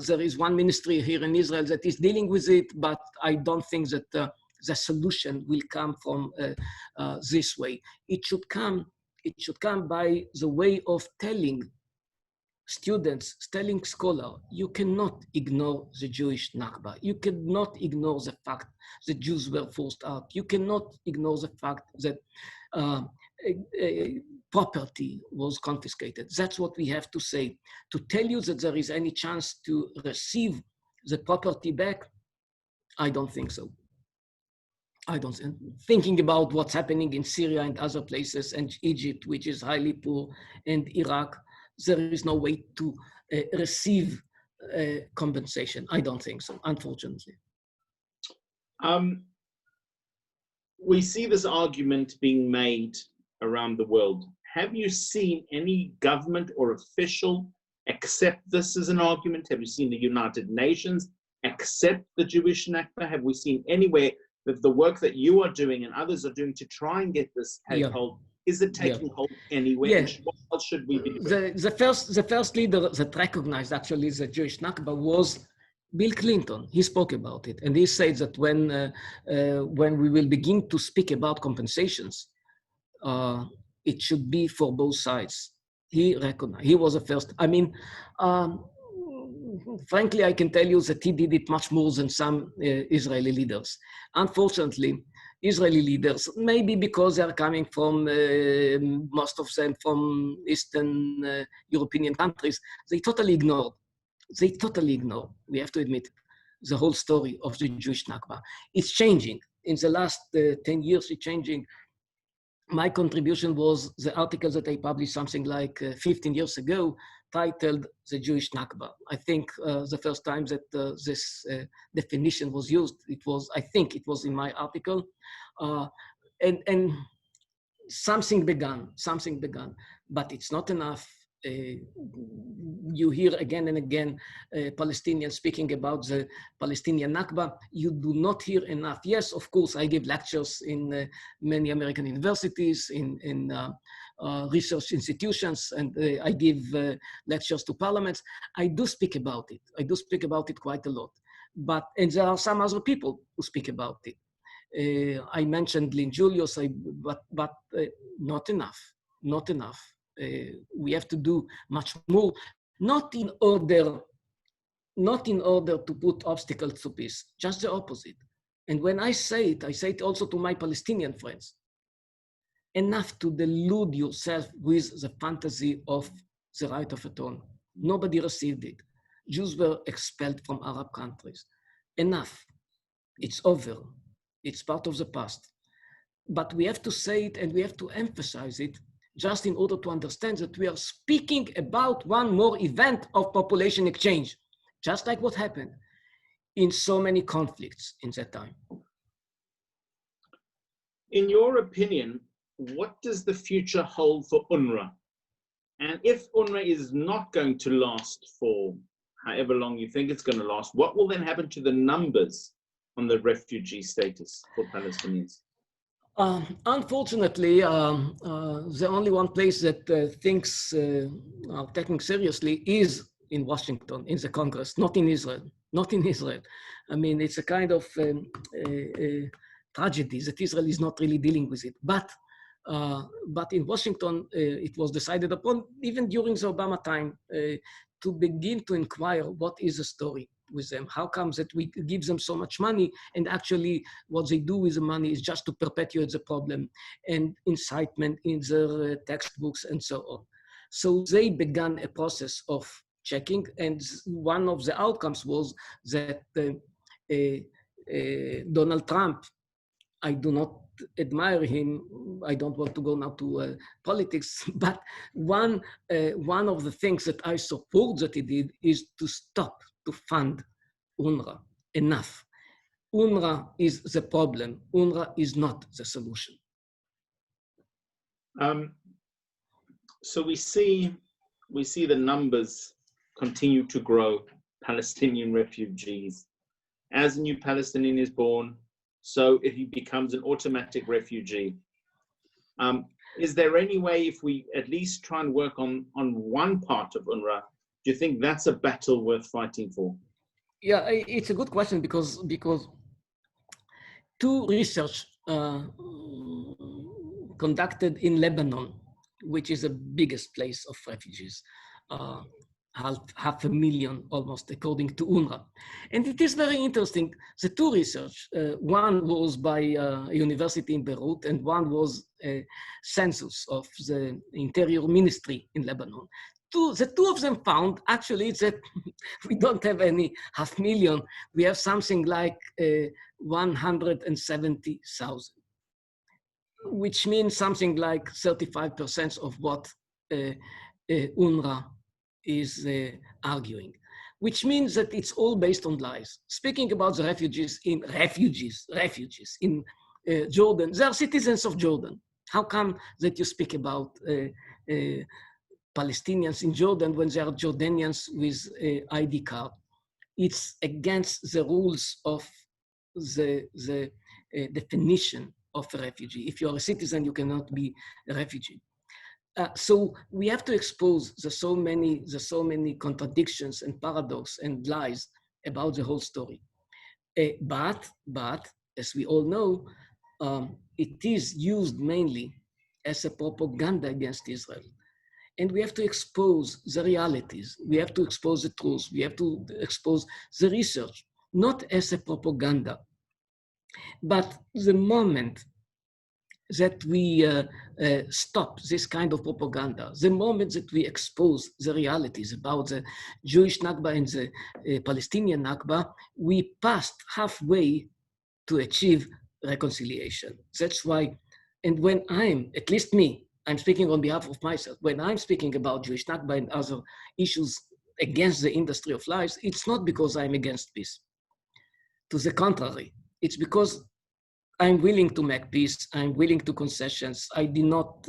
there is one ministry here in Israel that is dealing with it, but I don't think that the solution will come from this way. It should come by the way of telling students, telling scholars, you cannot ignore the Jewish Nakba. You cannot ignore the fact that Jews were forced out. You cannot ignore the fact that property was confiscated. That's what we have to say. To tell you that there is any chance to receive the property back, I don't think so. I don't. Thinking about what's happening in Syria and other places, and Egypt, which is highly poor, and Iraq, there is no way to receive compensation. I don't think so, unfortunately. We see this argument being made around the world. Have you seen any government or official accept this as an argument? Have you seen the United Nations accept the Jewish Nakba? Have we seen anywhere that the work that you are doing and others are doing to try and get this take hold? Is it taking hold anywhere? Yeah. What else should we be doing? The first leader that recognized actually the Jewish Nakba was Bill Clinton. He spoke about it, and he said that when we will begin to speak about compensations, it should be for both sides. He recognized. He was the first. I mean, frankly, I can tell you that he did it much more than some Israeli leaders. Unfortunately, Israeli leaders, maybe because they are coming from, most of them from Eastern European countries, they totally ignored, we have to admit, the whole story of the Jewish Nakba. It's changing. In the last 10 years, it's changing. My contribution was the article that I published something like 15 years ago, titled The Jewish Nakba. I think the first time that this definition was used, I think it was in my article. And something began, but it's not enough. You hear again and again Palestinians speaking about the Palestinian Nakba. You do not hear enough. Yes, of course, I give lectures in many American universities, in research institutions, and I give lectures to parliaments. I do speak about it. I do speak about it quite a lot. And there are some other people who speak about it. I mentioned Lynn Julius, but not enough. We have to do much more, not in order to put obstacles to peace, just the opposite. And when I say it also to my Palestinian friends. Enough to delude yourself with the fantasy of the right of return. Nobody received it. Jews were expelled from Arab countries. Enough. It's over. It's part of the past. But we have to say it and we have to emphasize it just in order to understand that we are speaking about one more event of population exchange, just like what happened in so many conflicts in that time. In your opinion, what does the future hold for UNRWA? And if UNRWA is not going to last for however long you think it's going to last, what will then happen to the numbers on the refugee status for Palestinians? Unfortunately, the only one place that things are taken seriously is in Washington, in the Congress, not in Israel. I mean, it's a kind of tragedy that Israel is not really dealing with it. But in Washington, it was decided upon, even during the Obama time, to begin to inquire what is the story with them. How comes that we give them so much money and actually what they do with the money is just to perpetuate the problem and incitement in their textbooks and so on. So they began a process of checking, and one of the outcomes was that Donald Trump I do not admire him. I don't want to go now to politics, but one of the things that I support that he did is to stop to fund UNRWA enough. UNRWA is the problem. UNRWA is not the solution. So we see the numbers continue to grow, Palestinian refugees. As a new Palestinian is born, so he becomes an automatic refugee. Is there any way, if we at least try and work on one part of UNRWA, do you think that's a battle worth fighting for? Yeah, it's a good question because two research conducted in Lebanon, which is the biggest place of refugees, 500,000 almost, according to UNRWA. And it is very interesting. The two research, one was by a university in Beirut, and one was a census of the Interior Ministry in Lebanon. The two of them found actually that we don't have any 500,000. We have something like 170,000, which means something like 35% of what UNRWA is arguing, which means that it's all based on lies. Speaking about the refugees in Jordan, they are citizens of Jordan. How come that you speak about Palestinians in Jordan when they are Jordanians with ID card? It's against the rules of the definition of a refugee. If you're a citizen, you cannot be a refugee. So we have to expose the so many contradictions and paradox and lies about the whole story. But as we all know, it is used mainly as a propaganda against Israel. And we have to expose the realities. We have to expose the truth. We have to expose the research, not as a propaganda. But the moment that we stop this kind of propaganda, the moment that we expose the realities about the Jewish Nakba and the Palestinian Nakba, we passed halfway to achieve reconciliation. That's why, and when at least me, I'm speaking on behalf of myself, when I'm speaking about Jewish Nakba and other issues against the industry of lies, it's not because I'm against peace. To the contrary, it's because I'm willing to make peace. I'm willing to concessions. Don't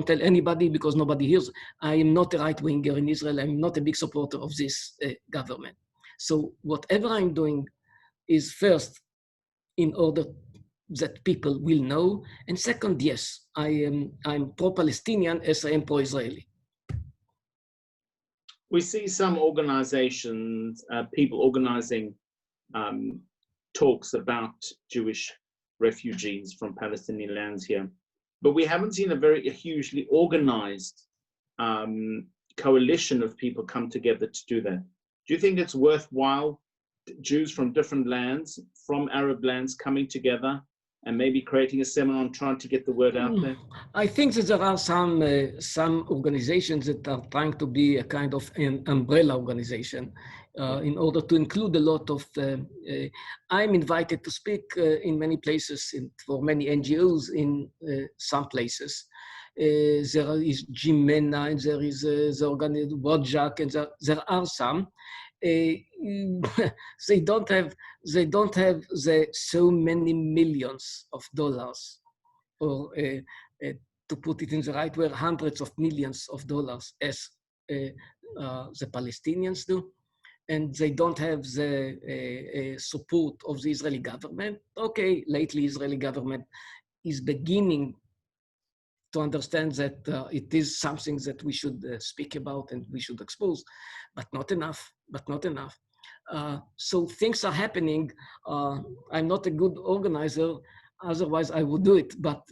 tell anybody because nobody hears. I am not a right-winger in Israel. I'm not a big supporter of this government. So whatever I'm doing is first in order that people will know. And second, yes, I'm pro-Palestinian as I am pro-Israeli. We see some organizations, people organizing talks about Jewish refugees from Palestinian lands here, but we haven't seen a hugely organized coalition of people come together to do that. Do you think it's worthwhile, Jews from different lands, from Arab lands, coming together and maybe creating a seminar and trying to get the word out there? I think that there are some organizations that are trying to be a kind of an umbrella organization in order to include a lot of, I'm invited to speak in many places for many NGOs in some places. There is Jimena, and there is the organization Wojak, and there are some. They don't have the so many millions of dollars, or to put it in the right way, hundreds of millions of dollars as the Palestinians do. And they don't have the support of the Israeli government. Okay, lately Israeli government is beginning to understand that it is something that we should speak about and we should expose, but not enough. So things are happening. I'm not a good organizer, otherwise I would do it, but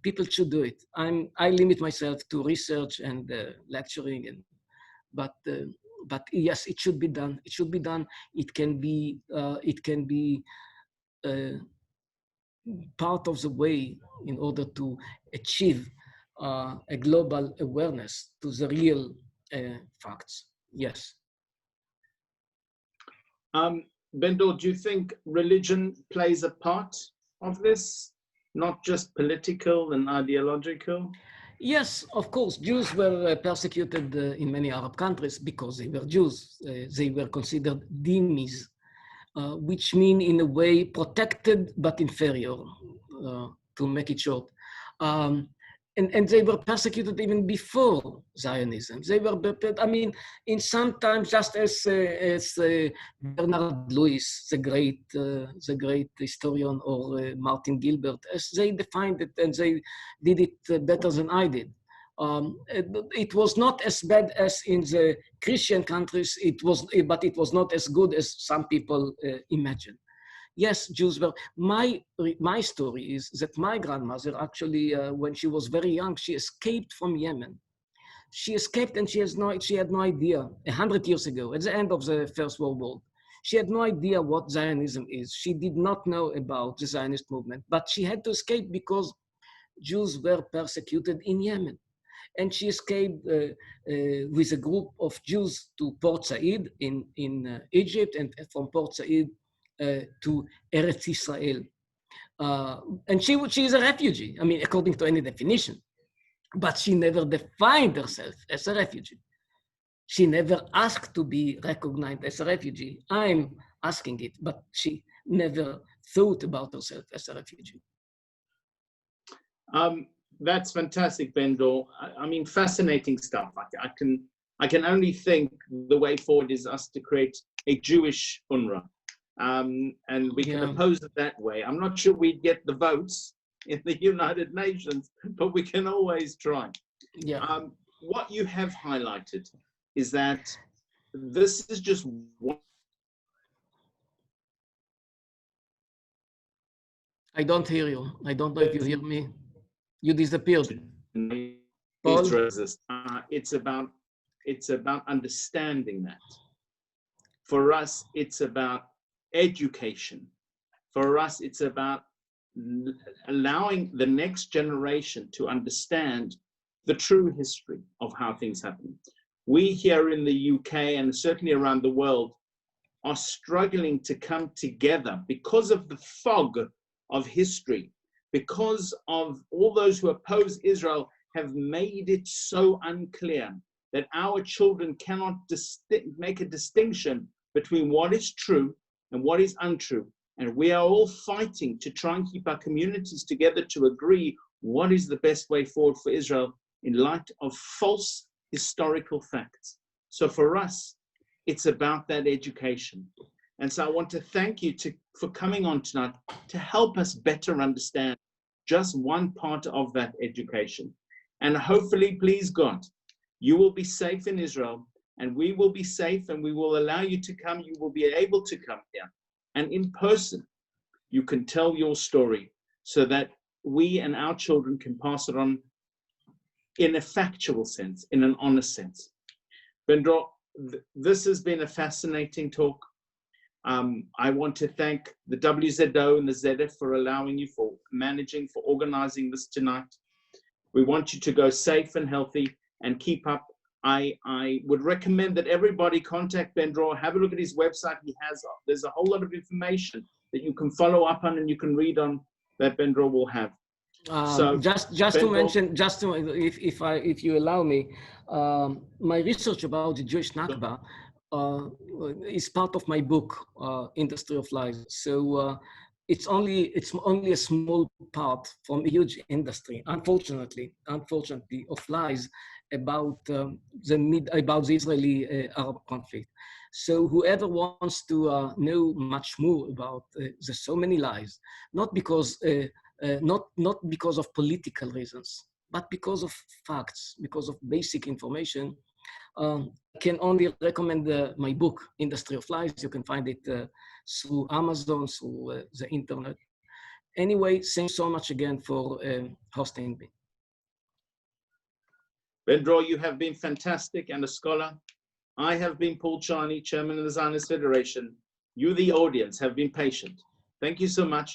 people should do it. I limit myself to research and lecturing, but yes, it should be done. It should be done. It can be part of the way in order to achieve a global awareness to the real facts. Yes. Ben-Dror, do you think religion plays a part of this, not just political and ideological? Yes, of course, Jews were persecuted in many Arab countries because they were Jews. They were considered dhimmis, which mean in a way protected but inferior, to make it short. Um, and they were persecuted even before Zionism. They were, I mean, in sometimes just as Bernard Lewis, the great historian, or Martin Gilbert, as they defined it, and they did it better than I did. It was not as bad as in the Christian countries. But it was not as good as some people imagine. Yes, Jews were. My story is that my grandmother actually, when she was very young, she escaped from Yemen. She escaped, and she had no idea. 100 years ago, at the end of the First World War, she had no idea what Zionism is. She did not know about the Zionist movement, but she had to escape because Jews were persecuted in Yemen. And she escaped with a group of Jews to Port Said in Egypt, and from Port Said to Eretz Israel. And she is a refugee, I mean, according to any definition, but she never defined herself as a refugee. She never asked to be recognized as a refugee. I'm asking it, but she never thought about herself as a refugee. That's fantastic, Ben-Dror. I mean, fascinating stuff. I can only think the way forward is us to create a Jewish UNRWA. And we can oppose it that way. I'm not sure we'd get the votes in the United Nations, but we can always try. Yeah. What you have highlighted is that this is just one. I don't hear you. I don't know if you hear me. You disappeared. Paul? It's about understanding that. For us, it's about education. For us, it's about allowing the next generation to understand the true history of how things happen. We here in the UK and certainly around the world are struggling to come together because of the fog of history, because of all those who oppose Israel have made it so unclear that our children cannot make a distinction between what is true and what is untrue. And we are all fighting to try and keep our communities together to agree what is the best way forward for Israel in light of false historical facts. So for us, it's about that education. And so I want to thank you for coming on tonight to help us better understand just one part of that education. And hopefully, please God, you will be safe in Israel, and we will be safe, and we will allow you to come. You will be able to come here. And in person, you can tell your story so that we and our children can pass it on in a factual sense, in an honest sense. Ben-Dror, this has been a fascinating talk. I want to thank the WZO and the ZF for allowing you, for managing, for organizing this tonight. We want you to go safe and healthy and keep up. I would recommend that everybody contact Ben-Dror, have a look at his website. There's a whole lot of information that you can follow up on and you can read on that Ben-Dror will have. So just to mention, if you allow me, my research about the Jewish Nakba is part of my book, Industry of Lies. So it's only a small part from a huge industry, unfortunately, of lies about the Israeli-Arab conflict. So whoever wants to know much more about the so many lies, not because of political reasons, but because of facts, because of basic information, I can only recommend my book, Industry of Lies. You can find it through Amazon, through the internet. Anyway, thanks so much again for hosting me. Ben-Dror, you have been fantastic and a scholar. I have been Paul Charney, Chairman of the Zionist Federation. You, the audience, have been patient. Thank you so much.